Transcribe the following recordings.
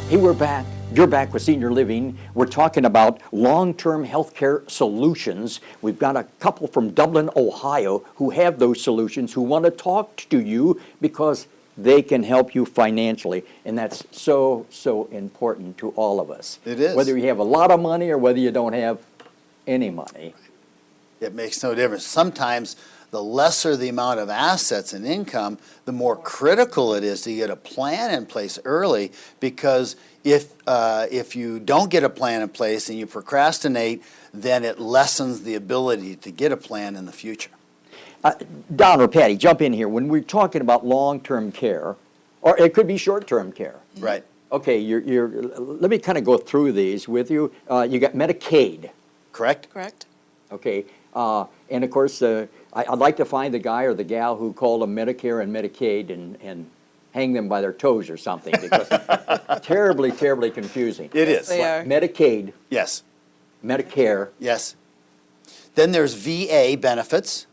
Hey, we're back. You're back with Senior Living. We're talking about long-term healthcare solutions. We've got a couple from Dublin, Ohio, who have those solutions, who want to talk to you because they can help you financially. And that's so, so important to all of us. It is. Whether you have a lot of money or whether you don't have any money. It makes no difference. Sometimes the lesser the amount of assets and income, the more critical it is to get a plan in place early, because if you don't get a plan in place and you procrastinate, then it lessens the ability to get a plan in the future. Don or Patty, jump in here. When we're talking about long-term care, or it could be short-term care. Right. Okay, let me kind of go through these with you. You got Medicaid. Correct? Correct. Okay, and of course, I'd like to find the guy or the gal who called them Medicare and Medicaid and hang them by their toes or something, because terribly, terribly confusing. It is. They are. Medicaid, Yes. Medicare. Yes. Then there's VA benefits,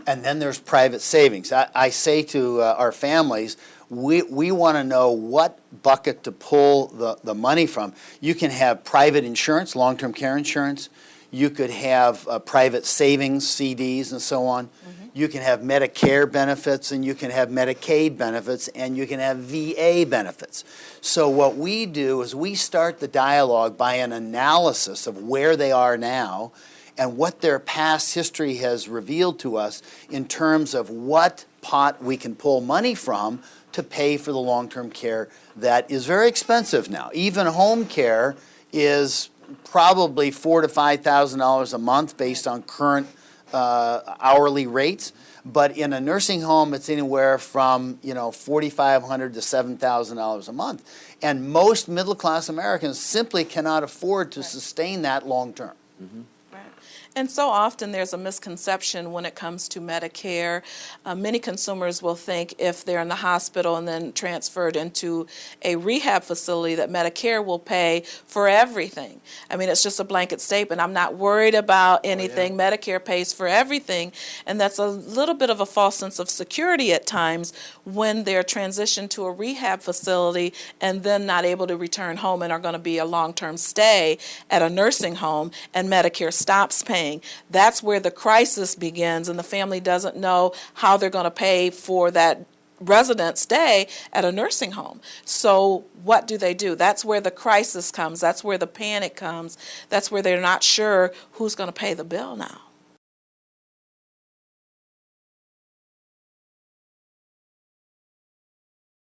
and then there's private savings. I say to our families, we want to know what bucket to pull the money from. You can have private insurance, long-term care insurance. You could have private savings, CDs, and so on. You can have Medicare benefits, and you can have Medicaid benefits, and you can have VA benefits. So what we do is we start the dialogue by an analysis of where they are now and what their past history has revealed to us in terms of what pot we can pull money from to pay for the long-term care that is very expensive now. Even home care is probably $4,000 to $5,000 a month based on current hourly rates. But in a nursing home, it's anywhere from $4,500 to $7,000 a month. And most middle-class Americans simply cannot afford to sustain that long-term. And so often there's a misconception when it comes to Medicare. Many consumers will think if they're in the hospital and then transferred into a rehab facility that Medicare will pay for everything. I mean, it's just a blanket statement. I'm not worried about anything. Oh, yeah. Medicare pays for everything. And that's a little bit of a false sense of security at times when they're transitioned to a rehab facility and then not able to return home and are going to be a long-term stay at a nursing home and Medicare stops paying. That's where the crisis begins, and the family doesn't know how they're going to pay for that resident stay at a nursing home. So what do? That's where the crisis comes. That's where the panic comes. That's where they're not sure who's going to pay the bill now.